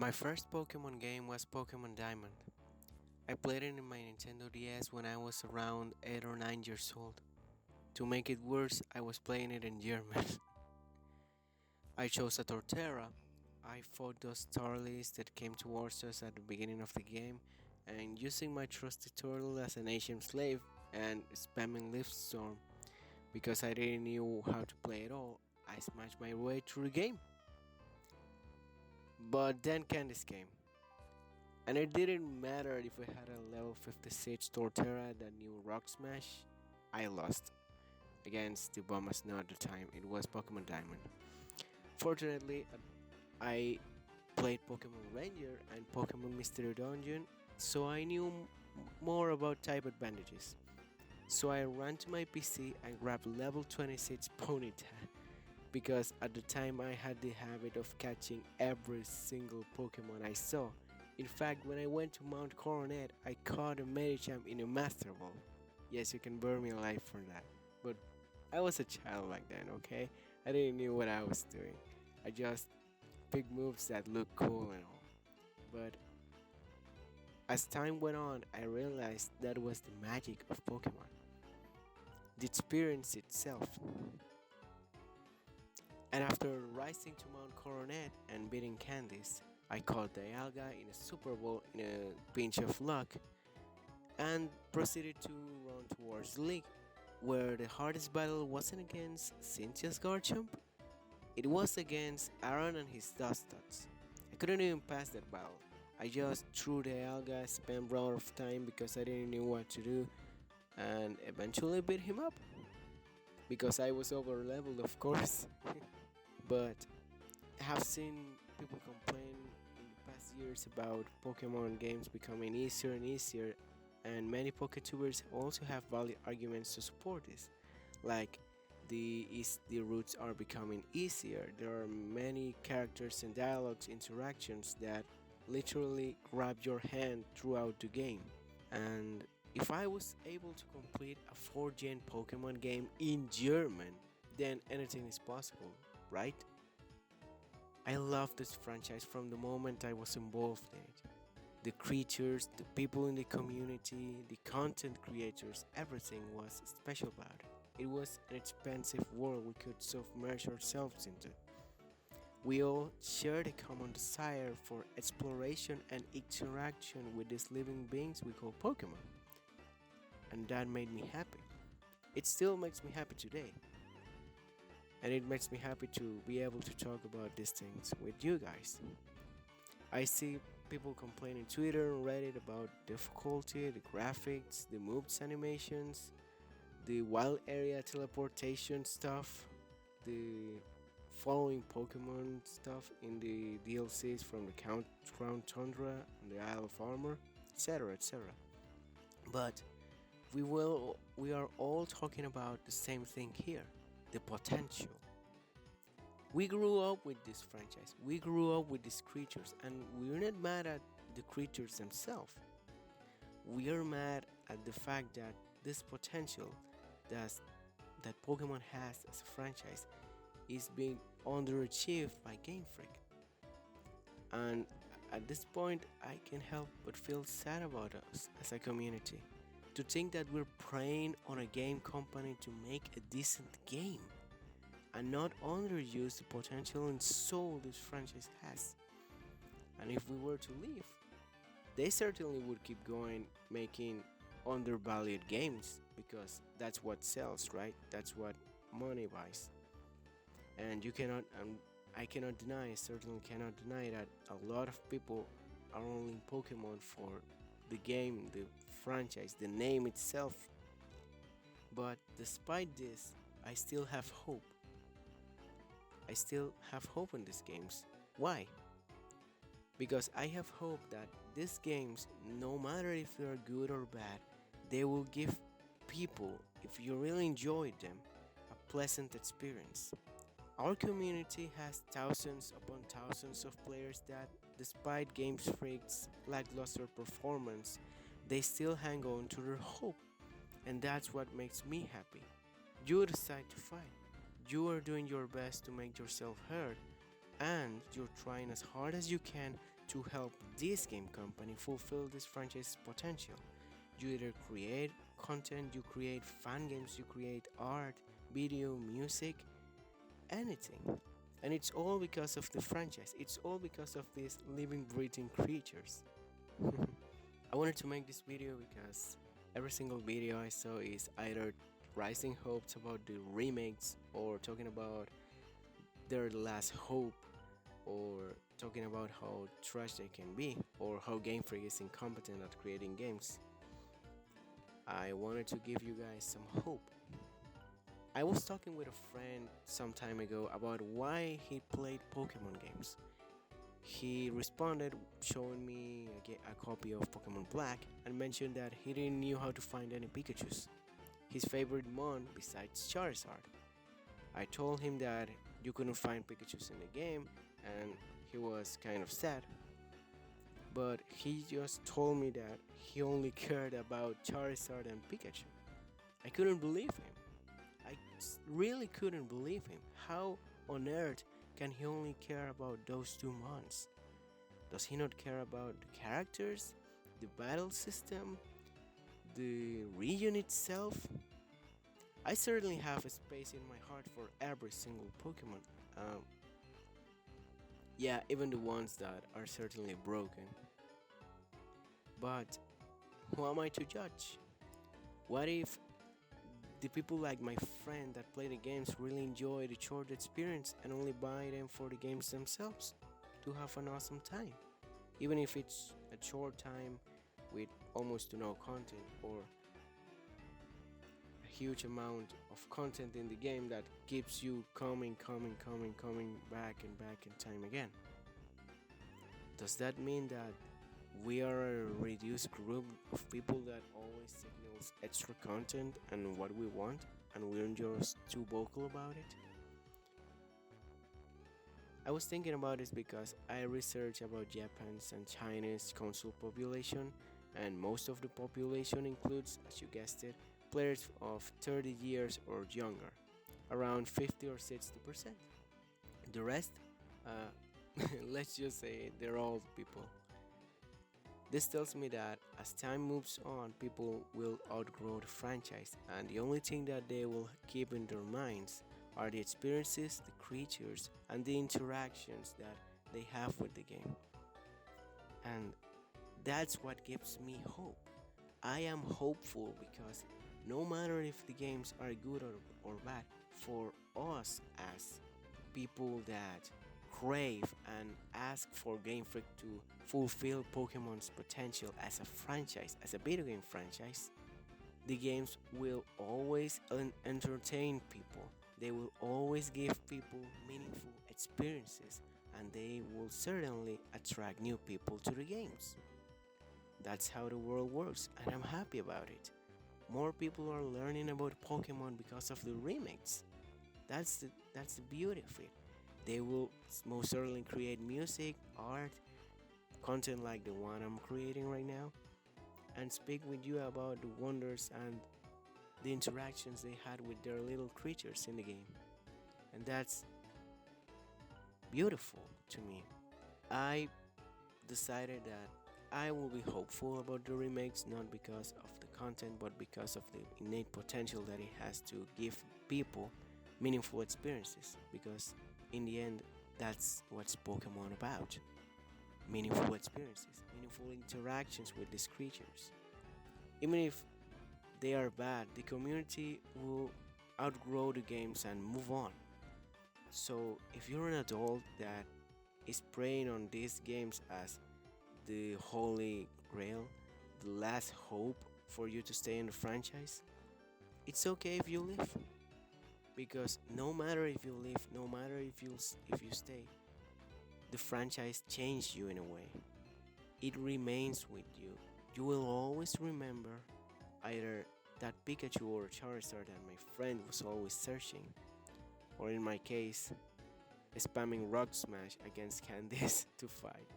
My first Pokemon game was Pokemon Diamond. I played it in my Nintendo DS when I was around 8 or 9 years old. To make it worse, I was playing it in German. I chose a Torterra. I fought those Starlies that came towards us at the beginning of the game, and using my trusty turtle as an ancient slave and spamming Leaf Storm because I didn't know how to play at all, I smashed my way through the game. But then Candice came. And it didn't matter if we had a level 56 Torterra that knew Rock Smash, I lost. Against the bomb as not at the time, it was Pokemon Diamond. Fortunately, I played Pokemon Ranger and Pokemon Mystery Dungeon, so I knew more about type advantages. So I ran to my PC and grabbed level 26 Ponyta because at the time I had the habit of catching every single Pokemon I saw. In fact, when I went to Mount Coronet, I caught a Medicham in a Master Ball. Yes, you can burn me alive for that. But I was a child back then, okay? I didn't know what I was doing. I just picked moves that looked cool and all. But as time went on, I realized that was the magic of Pokemon. The experience itself. And after rising to Mount Coronet and beating Candice, I caught Dialga in a Super Bowl in a pinch of luck and proceeded to run towards the league, where the hardest battle wasn't against Cynthia's Garchomp, it was against Aaron and his Dustots. I couldn't even pass that battle. I just threw Dialga, spent a lot of time because I didn't know what to do, and eventually beat him up. Because I was over leveled, of course. But I have seen people complain in the past years about Pokemon games becoming easier and easier, and many Poketubers also have valid arguments to support this. Like the routes are becoming easier. There are many characters and dialogues interactions that literally grab your hand throughout the game. And if I was able to complete a 4th-gen Pokemon game in German, then anything is possible, right? I love this franchise from the moment I was involved in it. The creatures, the people in the community, the content creators, everything was special about it. It was an expansive world we could submerge ourselves into. We all shared a common desire for exploration and interaction with these living beings we call Pokemon. And that made me happy. It still makes me happy today. And it makes me happy to be able to talk about these things with you guys. I see people complain in Twitter and Reddit about difficulty, the graphics, the moves animations, the wild area teleportation stuff, the following Pokemon stuff in the DLCs from the Crown Tundra and the Isle of Armor, etc. etc. But we are all talking about the same thing here, the potential. We grew up with this franchise. We grew up with these creatures, and we're not mad at the creatures themselves. We are mad at the fact that this potential that Pokemon has as a franchise is being underachieved by Gamefreak. And at this point, I can't help but feel sad about us as a community. To think that we're preying on a game company to make a decent game and not underuse the potential and soul this franchise has. And if we were to leave, they certainly would keep going making undervalued games because that's what sells, right? That's what money buys. And you cannot, I cannot deny, I certainly cannot deny that a lot of people are only in Pokemon for the game, the franchise, the name itself. But despite this, I still have hope. I still have hope in these games. Why? Because I have hope that these games, no matter if they are good or bad, they will give people, if you really enjoy them, a pleasant experience. Our community has thousands upon thousands of players that, despite Gamefreak's lackluster performance, they still hang on to their hope. And that's what makes me happy. You decide to fight. You are doing your best to make yourself heard, and you're trying as hard as you can to help this game company fulfill this franchise's potential. You either create content, you create fan games, you create art, video, music, anything. And it's all because of the franchise. It's all because of these living, breathing creatures. I wanted to make this video because every single video I saw is either rising hopes about the remakes or talking about their last hope or talking about how trash they can be or how Gamefreak is incompetent at creating games. I wanted to give you guys some hope. I was talking with a friend some time ago about why he played Pokemon games. He responded showing me a copy of Pokemon Black and mentioned that he didn't know how to find any Pikachus. His favorite mon besides Charizard. I told him that you couldn't find Pikachus in the game and he was kind of sad. But he just told me that he only cared about Charizard and Pikachu. I couldn't believe him. Really couldn't believe him. How on earth can he only care about those two mons? Does he not care about the characters, the battle system, the region itself? I certainly have a space in my heart for every single Pokemon. Yeah, even the ones that are certainly broken. But who am I to judge? What if the people like my friend that play the games really enjoy the short experience and only buy them for the games themselves to have an awesome time? Even if it's a short time with almost no content or a huge amount of content in the game that keeps you coming back and back in time again. Does that mean that we are a reduced group of people that always signals extra content and what we want and we're just too vocal about it? I was thinking about this because I researched about Japan's and China's console population, and most of the population includes, as you guessed it, players of 30 years or younger, around 50 or 60%. The rest, let's just say they're old people. This tells me that as time moves on, people will outgrow the franchise, and the only thing that they will keep in their minds are the experiences, the creatures, and the interactions that they have with the game. And that's what gives me hope. I am hopeful because no matter if the games are good or bad, for us as people that crave and ask for Gamefreak to fulfill Pokemon's potential as a franchise, as a video game franchise, the games will always entertain people. They will always give people meaningful experiences and they will certainly attract new people to the games. That's how the world works and I'm happy about it. More people are learning about Pokemon because of the remakes. That's the beauty of it. They will most certainly create music, art, content like the one I'm creating right now, and speak with you about the wonders and the interactions they had with their little creatures in the game. And that's beautiful to me. I decided that I will be hopeful about the remakes not because of the content but because of the innate potential that it has to give people meaningful experiences, because in the end that's what's Pokemon about. Meaningful experiences, meaningful interactions with these creatures. Even if they are bad, the community will outgrow the games and move on. So if you're an adult that is preying on these games as the holy grail, the last hope for you to stay in the franchise, it's okay if you leave. Because no matter if you leave, no matter if you stay, the franchise changed you in a way. It remains with you. You will always remember either that Pikachu or Charizard that my friend was always searching, or in my case, spamming Rock Smash against Candice to fight.